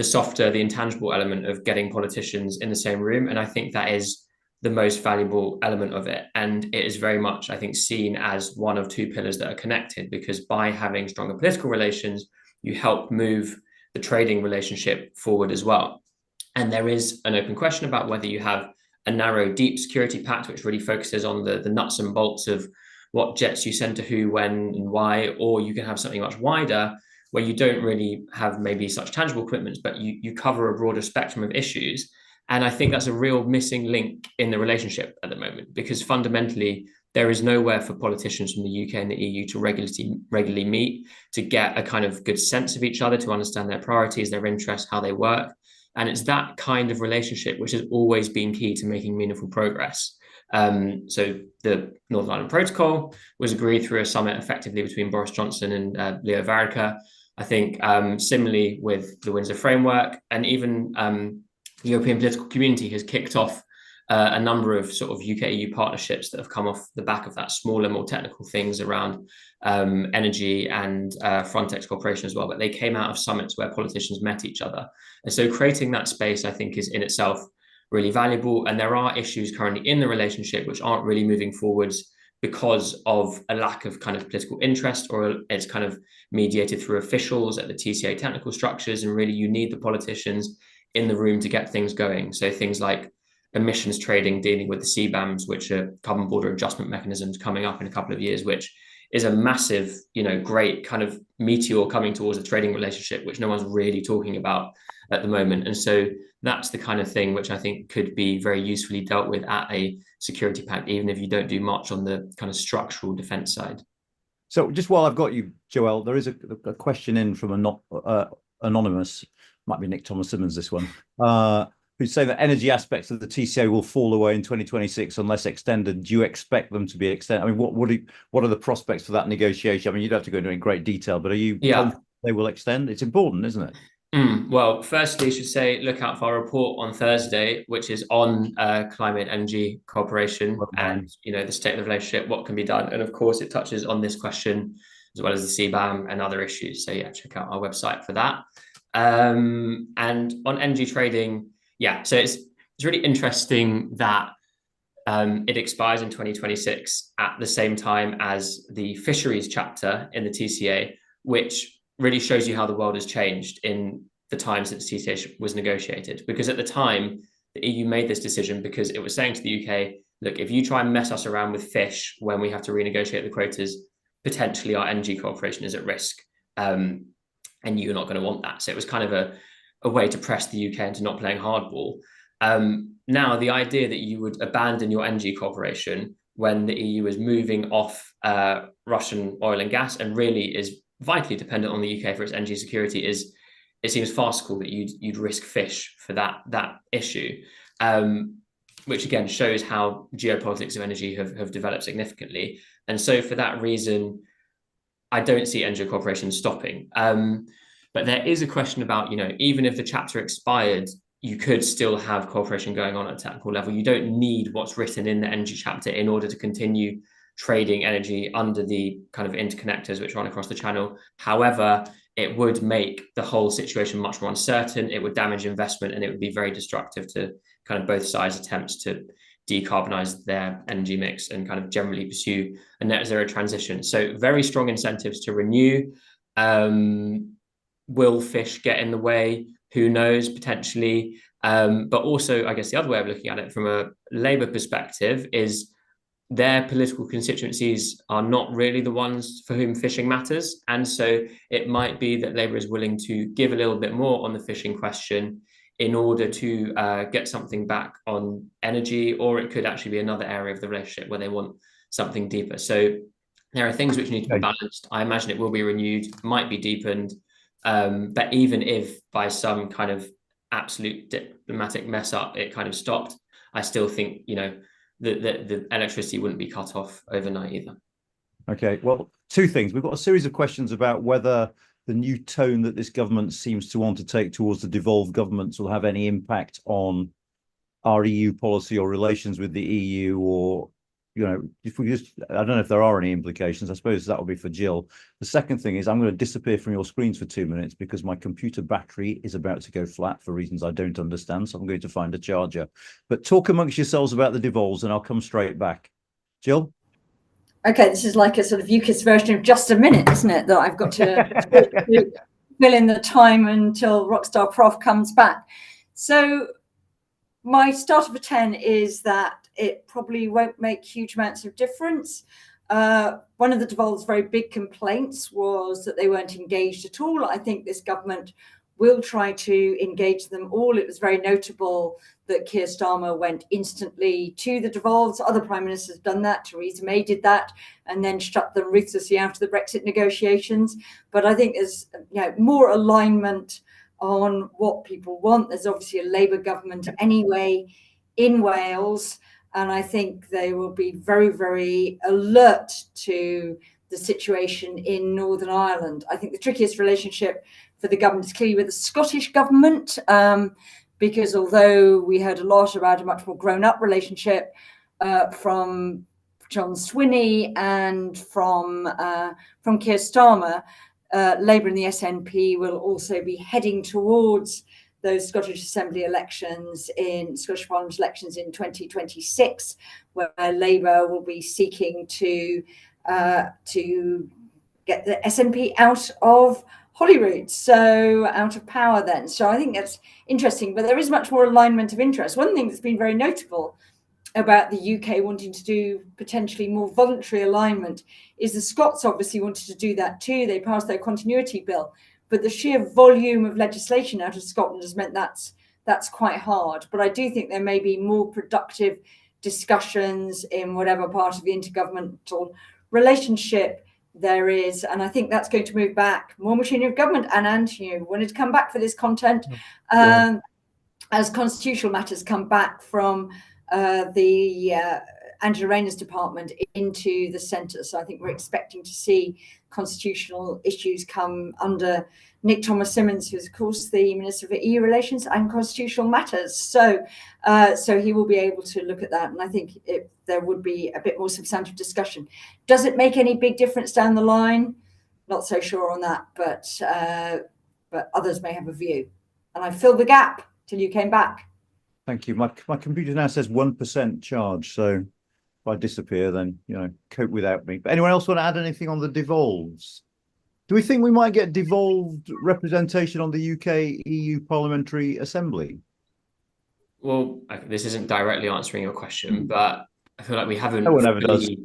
softer, the intangible element of getting politicians in the same room. And I think that is the most valuable element of it. And it is very much, I think, seen as one of two pillars that are connected, because by having stronger political relations, you help move the trading relationship forward as well. And there is an open question about whether you have a narrow, deep security pact, which really focuses on the nuts and bolts of what jets you send to who, when, and why, or you can have something much wider where you don't really have maybe such tangible commitments, but you cover a broader spectrum of issues. And I think that's a real missing link in the relationship at the moment, because fundamentally there is nowhere for politicians from the UK and the EU to regularly meet, to get a kind of good sense of each other, to understand their priorities, their interests, how they work. And it's that kind of relationship which has always been key to making meaningful progress. So the Northern Ireland Protocol was agreed through a summit effectively between Boris Johnson and Leo Varadkar. I think similarly with the Windsor Framework, and even the European political community has kicked off a number of sort of UK-EU partnerships that have come off the back of that, smaller, more technical things around energy and Frontex cooperation as well. But they came out of summits where politicians met each other. And so creating that space, I think, is in itself really valuable. And there are issues currently in the relationship which aren't really moving forwards because of a lack of kind of political interest, or it's kind of mediated through officials at the TCA technical structures. And really, you need the politicians in the room to get things going. So things like emissions trading, dealing with the CBAMs, which are carbon border adjustment mechanisms, coming up in a couple of years, which is a massive, great kind of meteor coming towards a trading relationship, which no one's really talking about at the moment. And so that's the kind of thing which I think could be very usefully dealt with at a security pact, even if you don't do much on the kind of structural defense side. So just while I've got you, Joël, there is a question in from a anonymous, might be Nick Thomas Simmons, this one, who's saying that energy aspects of the TCA will fall away in 2026 unless extended. Do you expect them to be extended? I mean, what are the prospects for that negotiation? I mean, you'd have to go into in great detail, but are you confident they will extend? It's important, isn't it? Well, firstly, I should say, look out for our report on Thursday, which is on climate energy cooperation and, the state of the relationship, what can be done. And of course, it touches on this question as well as the CBAM and other issues. So yeah, check out our website for that. And on energy trading, so it's really interesting that it expires in 2026 at the same time as the fisheries chapter in the TCA, which really shows you how the world has changed in the time since TCA was negotiated. Because at the time, the EU made this decision because it was saying to the UK, look, if you try and mess us around with fish when we have to renegotiate the quotas, potentially our energy cooperation is at risk. And you're not going to want that. So it was kind of a way to press the UK into not playing hardball. Now, the idea that you would abandon your energy cooperation when the EU is moving off Russian oil and gas and really is vitally dependent on the UK for its energy security it seems farcical that you'd risk fish for that issue, which again shows how geopolitics of energy have developed significantly. And so for that reason, I don't see energy cooperation stopping. But there is a question about, even if the chapter expired, you could still have cooperation going on at a technical level. You don't need what's written in the energy chapter in order to continue trading energy under the kind of interconnectors which run across the channel. However, it would make the whole situation much more uncertain. It would damage investment, and it would be very destructive to kind of both sides' attempts to decarbonize their energy mix and kind of generally pursue a net zero transition. So very strong incentives to renew. Will fish get in the way? Who knows, potentially. But also, I guess the other way of looking at it from a Labour perspective is their political constituencies are not really the ones for whom fishing matters. And so it might be that Labour is willing to give a little bit more on the fishing question in order to get something back on energy, or it could actually be another area of the relationship where they want something deeper. So there are things which need to be balanced. I imagine it will be renewed, might be deepened. But even if by some kind of absolute diplomatic mess up, it kind of stopped, I still think, the electricity wouldn't be cut off overnight either. Okay, well, two things. We've got a series of questions about whether the new tone that this government seems to want to take towards the devolved governments will have any impact on our EU policy or relations with the EU, or, if we just, I don't know if there are any implications. I suppose that will be for Jill. The second thing is I'm going to disappear from your screens for 2 minutes because my computer battery is about to go flat for reasons I don't understand. So I'm going to find a charger. But talk amongst yourselves about the devolves and I'll come straight back. Jill? Okay, this is like a sort of UKICE version of Just a Minute, isn't it? That I've got to fill in the time until Rockstar Prof comes back. So my starter for 10 is that it probably won't make huge amounts of difference. One of the devolved's very big complaints was that they weren't engaged at all. I think this government will try to engage them all. It was very notable that Keir Starmer went instantly to the devolves. Other prime ministers have done that. Theresa May did that and then shut them ruthlessly after the Brexit negotiations. But I think there's more alignment on what people want. There's obviously a Labour government anyway in Wales, and I think they will be very, very alert to the situation in Northern Ireland. I think the trickiest relationship for the government is clearly with the Scottish government, because although we heard a lot about a much more grown-up relationship from John Swinney and from Keir Starmer, Labour and the SNP will also be heading towards those Scottish Assembly elections Scottish Parliament elections in 2026, where Labour will be seeking to get the SNP out of Holyrood, so out of power then. So I think that's interesting, but there is much more alignment of interest. One thing that's been very notable about the UK wanting to do potentially more voluntary alignment is the Scots obviously wanted to do that too. They passed their continuity bill, but the sheer volume of legislation out of Scotland has meant that's quite hard. But I do think there may be more productive discussions in whatever part of the intergovernmental relationship there is, and I think that's going to move back. More machinery of government, Anand, you wanted to come back for this content, as constitutional matters come back from the Angela Rayner's department into the centre. So I think we're expecting to see constitutional issues come under Nick Thomas-Symonds, who's of course the Minister for EU Relations and Constitutional Matters. So he will be able to look at that, and I think there would be a bit more substantive discussion. Does it make any big difference down the line? Not so sure on that, but others may have a view. And I filled the gap till you came back. Thank you. My computer now says 1% charge, so if I disappear, then cope without me. But anyone else want to add anything on the devolves? Do we think we might get devolved representation on the UK EU Parliamentary Assembly? Well, this isn't directly answering your question, but I feel like we haven't really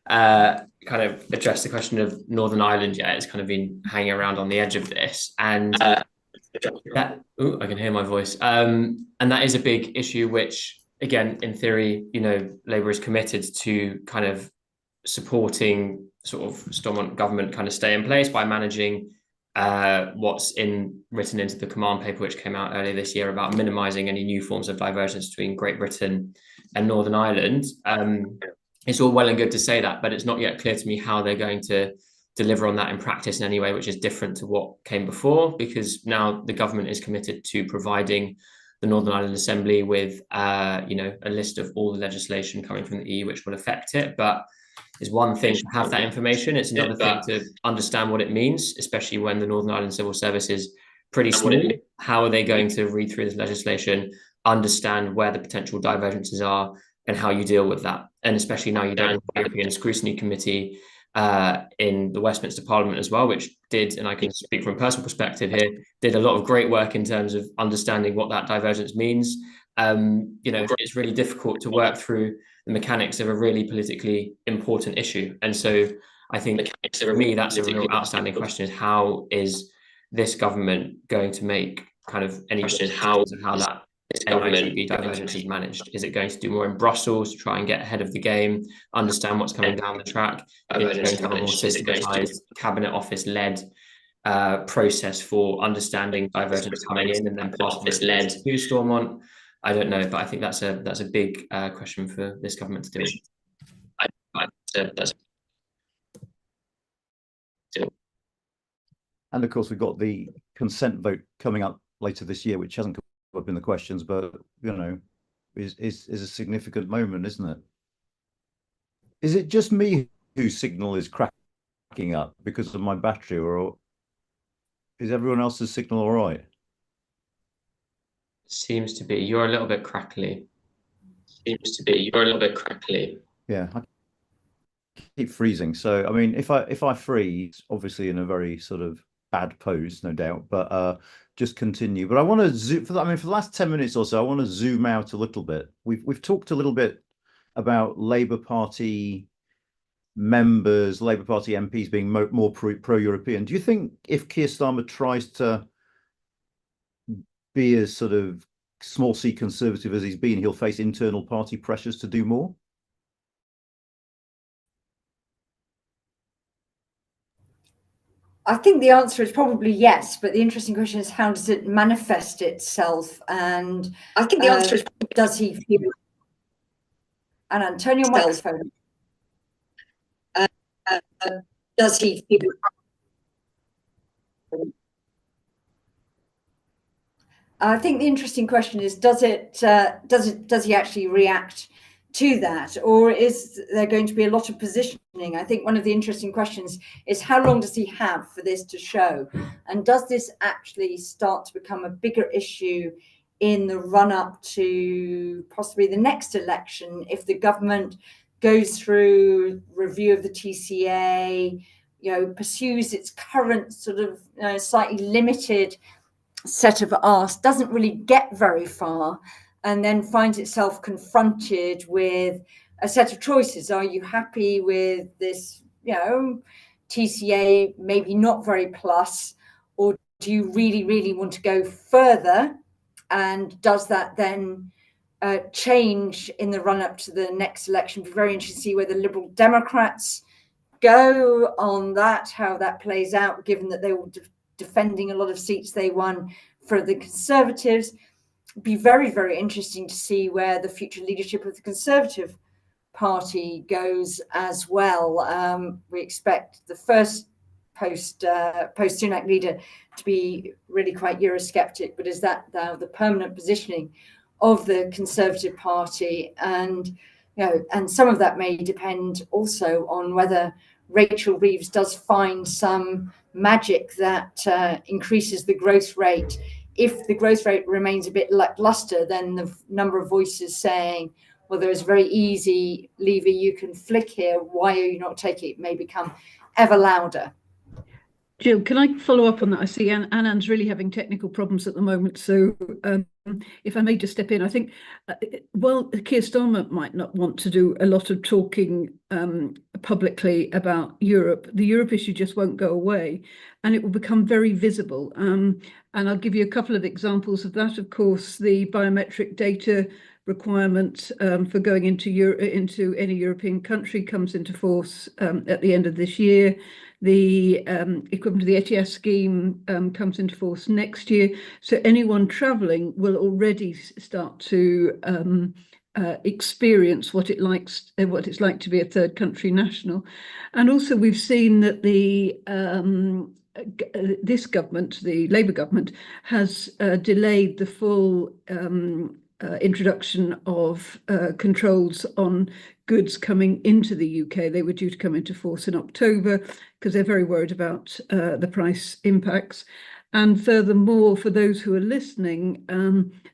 kind of addressed the question of Northern Ireland yet. It's kind of been hanging around on the edge of this, and I can hear my voice. And that is a big issue, which, again, in theory, Labour is committed to kind of supporting sort of Stormont government kind of stay in place by managing what's written into the command paper, which came out earlier this year, about minimising any new forms of divergence between Great Britain and Northern Ireland. It's all well and good to say that, but it's not yet clear to me how they're going to deliver on that in practice in any way which is different to what came before, because now the government is committed to providing the Northern Ireland Assembly with a list of all the legislation coming from the EU which will affect it. But it's one thing to have that information. It's another thing to understand what it means, especially when the Northern Ireland Civil Service is pretty small. How are they going to read through this legislation, understand where the potential divergences are, and how you deal with that? And especially now you don't have the European Scrutiny Committee in the Westminster Parliament as well, which did, and I can speak from a personal perspective here, did a lot of great work in terms of understanding what that divergence means. It's really difficult to work through the mechanics of a really politically important issue. And so I think for me, that's a real outstanding question, is how is this government going to make kind of any decisions how that LITB divergence is managed? Is it going to do more in Brussels to try and get ahead of the game, understand what's coming down the track? Is it going to have a more systematized Cabinet Office-led process for understanding divergence coming in and then passing this led to Stormont? I don't know, but I think that's a big question for this government to deal with. And of course, we've got the consent vote coming up later this year, which hasn't come up in the questions, but is a significant moment, isn't it? Is it just me whose signal is cracking up because of my battery, or is everyone else's signal all right? Seems to be. You're a little bit crackly. Yeah, I keep freezing. So I mean, if I freeze, obviously in a very sort of bad pose, no doubt, but just continue. But I want to zoom for the last 10 minutes or so, I want to zoom out a little bit. We've talked a little bit about Labour Party members, Labour Party MPs being more pro-European. Do you think if Keir Starmer tries to be as sort of small c conservative as he's been, he'll face internal party pressures to do more? I think the answer is probably yes, but the interesting question is, how does it manifest itself? And I think the answer is, does he feel... Anand, turn your microphone. Does he feel? I think the interesting question is, does he actually react to that, or is there going to be a lot of positioning? I think one of the interesting questions is, how long does he have for this to show, and does this actually start to become a bigger issue in the run-up to possibly the next election if the government goes through review of the TCA, pursues its current sort of slightly limited set of asks, doesn't really get very far, and then finds itself confronted with a set of choices. Are you happy with this, TCA, maybe not very plus, or do you really, really want to go further? And does that then change in the run-up to the next election? It'll be very interesting to see where the Liberal Democrats go on that, how that plays out, given that they were defending a lot of seats they won for the Conservatives. It'd be very, very interesting to see where the future leadership of the Conservative Party goes as well. We expect the first post-Sunak leader to be really quite Eurosceptic, but is that now the permanent positioning of the Conservative Party? And and some of that may depend also on whether Rachel Reeves does find some magic that increases the growth rate. If the growth rate remains a bit lackluster, then the number of voices saying, well, there is a very easy lever you can flick here, why are you not taking it, may become ever louder. Jill, can I follow up on that? I see Anand's really having technical problems at the moment. So if I may just step in, I think, well, Keir Starmer might not want to do a lot of talking publicly about Europe. The Europe issue just won't go away, and it will become very visible. And I'll give you a couple of examples of that. Of course, the biometric data requirement for going into any European country comes into force at the end of this year. The equivalent of the ETIAS scheme comes into force next year. So anyone travelling will already start to experience what it's like to be a third country national. And also we've seen that this government, the Labour government, has delayed the full introduction of controls on goods coming into the UK. They were due to come into force in October because they're very worried about the price impacts. And furthermore, for those who are listening,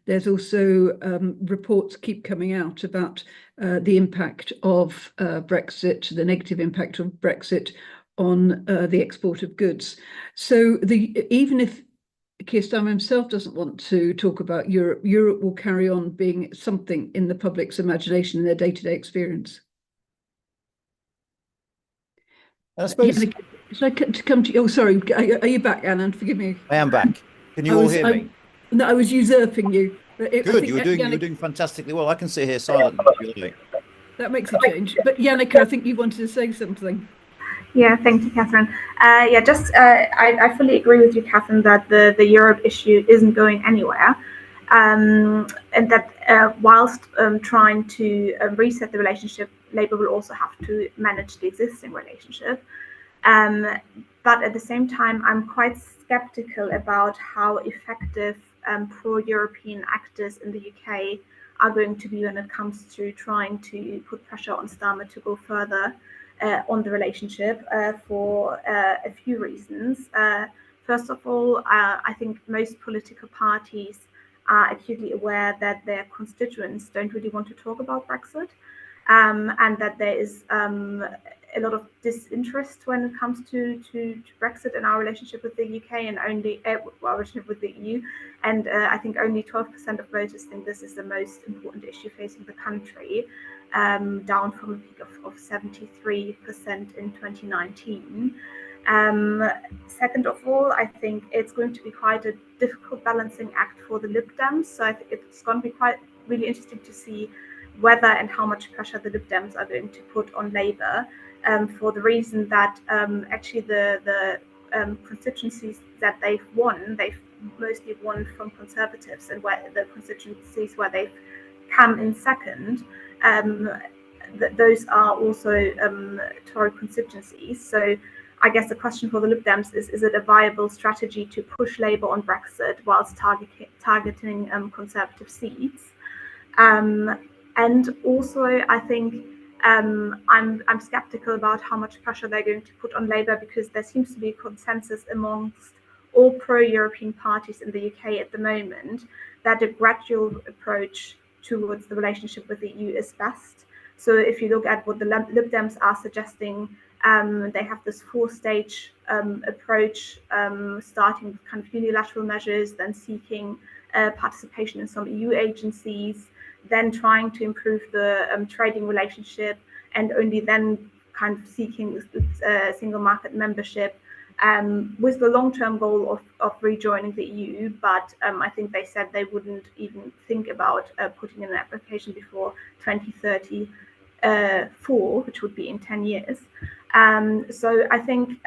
there's also reports keep coming out about the impact of Brexit, the negative impact of Brexit on the export of goods. So even if Keir Starmer himself doesn't want to talk about Europe, Europe will carry on being something in the public's imagination in their day-to-day experience. I suppose. Should I come to you? Oh, sorry. Are you back, Anand? Forgive me. I am back. Can you all hear me? No, I was usurping you. Good. You were doing fantastically well. I can sit here silently if you like. That makes a change. But Jannike, I think you wanted to say something. Yeah, thank you, Catherine. I fully agree with you, Catherine, that the Europe issue isn't going anywhere, and that whilst trying to reset the relationship, Labour will also have to manage the existing relationship. But at the same time, I'm quite skeptical about how effective pro-European actors in the UK are going to be when it comes to trying to put pressure on Starmer to go further on the relationship for a few reasons. First of all, I think most political parties are acutely aware that their constituents don't really want to talk about Brexit, and that there is a lot of disinterest when it comes to Brexit and our relationship with the UK and only our relationship with the EU. And I think only 12% of voters think this is the most important issue facing the country, down from a peak of 73% in 2019. Second of all, I think it's going to be quite a difficult balancing act for the Lib Dems. So I think it's going to be really interesting to see whether and how much pressure the Lib Dems are going to put on Labour, for the reason that actually the constituencies that they've mostly won from Conservatives, and where the constituencies where they've come in second, those are also Tory constituencies. So I guess the question for the Lib Dems is it a viable strategy to push Labour on Brexit whilst targeting Conservative seats? And also, I think I'm skeptical about how much pressure they're going to put on Labour, because there seems to be a consensus amongst all pro-European parties in the UK at the moment that a gradual approach towards the relationship with the EU is best. So if you look at what the Lib Dems are suggesting, they have this four-stage approach, starting with kind of unilateral measures, then seeking participation in some EU agencies, then trying to improve the trading relationship, and only then kind of seeking single market membership, with the long-term goal of rejoining the EU. But I think they said they wouldn't even think about putting in an application before 2034, which would be in 10 years. So I think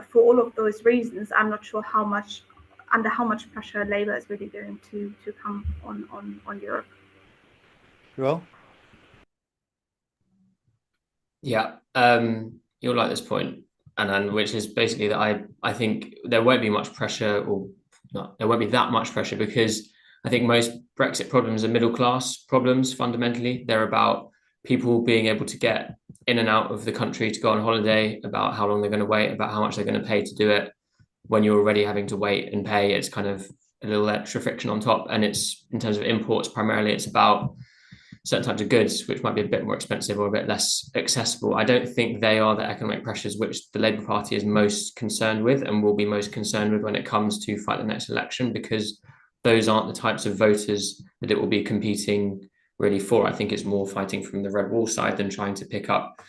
for all of those reasons, I'm not sure under how much pressure Labour is really going to come on Europe. Joël? Yeah, you'll like this point, Anand, which is basically that I think there won't be much pressure, or not, there won't be that much pressure, because I think most Brexit problems are middle class problems. Fundamentally, they're about people being able to get in and out of the country to go on holiday, about how long they're going to wait, about how much they're going to pay to do it. When you're already having to wait and pay, it's kind of a little extra friction on top. And it's, in terms of imports, primarily it's about certain types of goods, which might be a bit more expensive or a bit less accessible. I don't think they are the economic pressures which the Labour Party is most concerned with and will be most concerned with when it comes to fight the next election, because those aren't the types of voters that it will be competing really for. I think it's more fighting from the red wall side than trying to pick up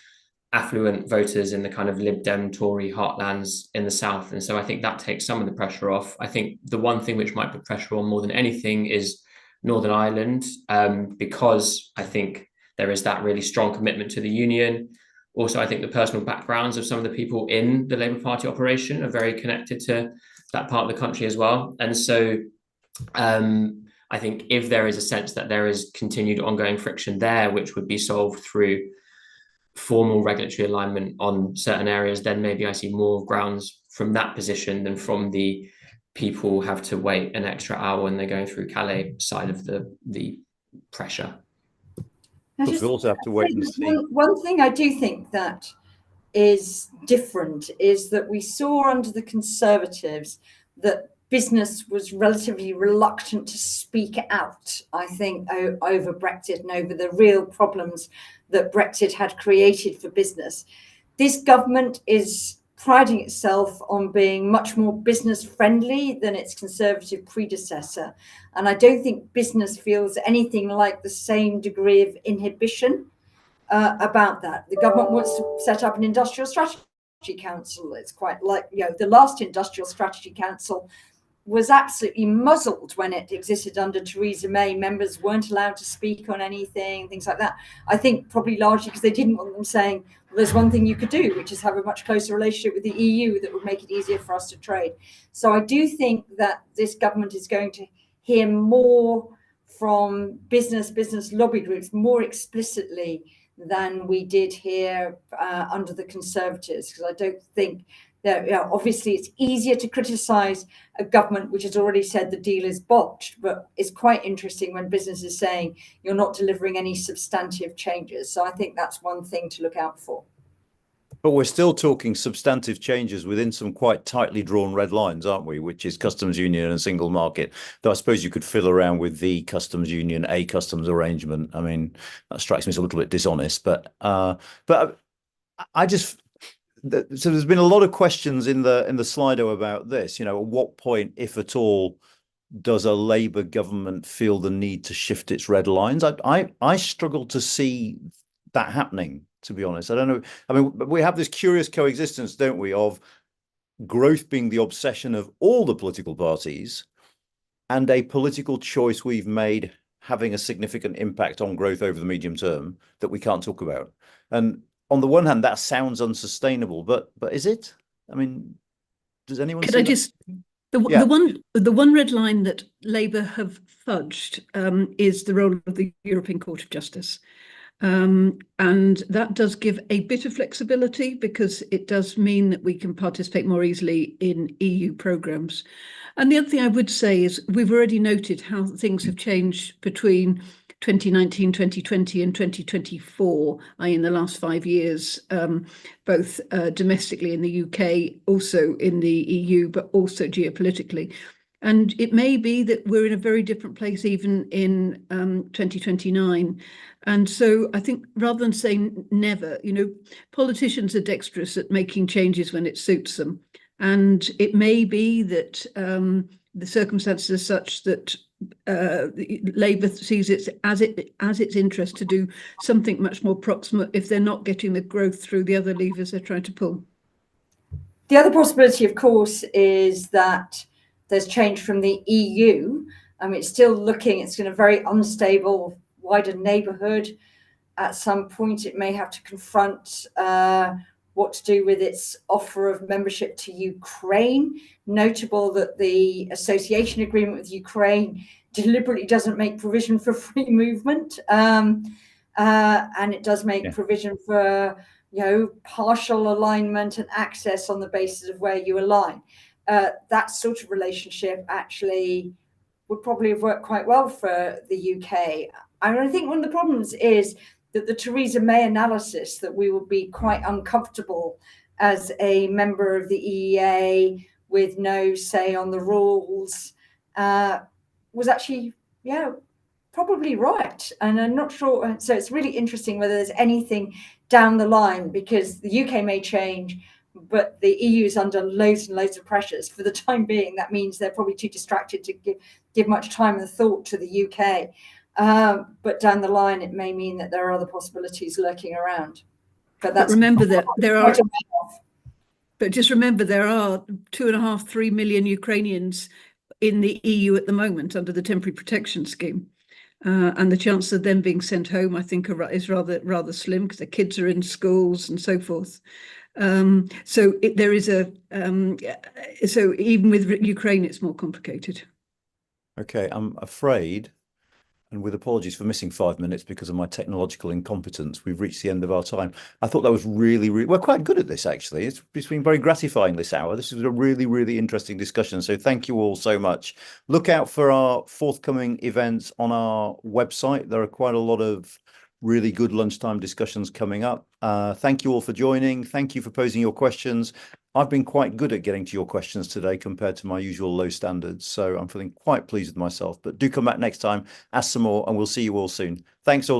affluent voters in the kind of Lib Dem Tory heartlands in the south. And so I think that takes some of the pressure off. I think the one thing which might put pressure on more than anything is Northern Ireland, because I think there is that really strong commitment to the union. Also, I think the personal backgrounds of some of the people in the Labour Party operation are very connected to that part of the country as well. And so I think if there is a sense that there is continued ongoing friction there, which would be solved through formal regulatory alignment on certain areas, then maybe I see more grounds from that position than from the people have to wait an extra hour when they're going through Calais side of the pressure. We also have to wait and see. One thing I do think that is different is that we saw under the Conservatives that business was relatively reluctant to speak out, I think, over Brexit and over the real problems that Brexit had created for business. This government is priding itself on being much more business friendly than its Conservative predecessor. And I don't think business feels anything like the same degree of inhibition about that. The government wants to set up an industrial strategy council. It's quite like, the last industrial strategy council was absolutely muzzled when it existed under Theresa May. Members weren't allowed to speak on anything, things like that. I think probably largely because they didn't want them saying, well, there's one thing you could do, which is have a much closer relationship with the EU that would make it easier for us to trade. So I do think that this government is going to hear more from business lobby groups more explicitly than we did here under the Conservatives, because I don't think that, obviously it's easier to criticise a government which has already said the deal is botched, but it's quite interesting when business is saying you're not delivering any substantive changes. So I think that's one thing to look out for. But we're still talking substantive changes within some quite tightly drawn red lines, aren't we? Which is customs union and single market. Though I suppose you could fiddle around with the customs union, a customs arrangement. I mean, that strikes me as a little bit dishonest. But I just. So there's been a lot of questions in the Slido about this. At what point, if at all, does a Labour government feel the need to shift its red lines? I struggle to see that happening, to be honest. I don't know. I mean, we have this curious coexistence, don't we, of growth being the obsession of all the political parties and a political choice we've made having a significant impact on growth over the medium term that we can't talk about. And on the one hand, that sounds unsustainable, but is it? I mean, does anyone? Could I just the one red line that Labour have fudged is the role of the European Court of Justice. And that does give a bit of flexibility because it does mean that we can participate more easily in EU programmes. And the other thing I would say is we've already noted how things have changed between 2019, 2020 and 2024, i.e. in the last 5 years, both domestically in the UK, also in the EU, but also geopolitically. And it may be that we're in a very different place even in 2029. And so I think rather than saying never, politicians are dexterous at making changes when it suits them. And it may be that the circumstances are such that Labour sees it as its interest to do something much more proximate if they're not getting the growth through the other levers they're trying to pull. The other possibility, of course, is that there's change from the EU. It's still it's in a very unstable, wider neighbourhood. At some point, it may have to confront what to do with its offer of membership to Ukraine. Notable that the association agreement with Ukraine deliberately doesn't make provision for free movement, and it does make provision for partial alignment and access on the basis of where you align. That sort of relationship actually would probably have worked quite well for the UK. I think one of the problems is that the Theresa May analysis that we will be quite uncomfortable as a member of the EEA with no say on the rules was actually, probably right. And I'm not sure. So it's really interesting whether there's anything down the line, because the UK may change, but the EU is under loads and loads of pressures. For the time being, that means they're probably too distracted to give much time and thought to the UK. But down the line, it may mean that there are other possibilities lurking around. But remember that there are. But just remember, there are 2.5–3 million Ukrainians in the EU at the moment under the temporary protection scheme. And the chance of them being sent home, I think, is rather slim because their kids are in schools and so forth. So even with Ukraine, it's more complicated. Okay, I'm afraid, and with apologies for missing 5 minutes because of my technological incompetence, we've reached the end of our time. I thought that was really, we're quite good at this, actually. It's been very gratifying this hour. This was a really, really interesting discussion. So thank you all so much. Look out for our forthcoming events on our website. There are quite a lot of really good lunchtime discussions coming up. Thank you all for joining. Thank you for posing your questions. I've been quite good at getting to your questions today compared to my usual low standards. So I'm feeling quite pleased with myself. But do come back next time, ask some more, and we'll see you all soon. Thanks all of you.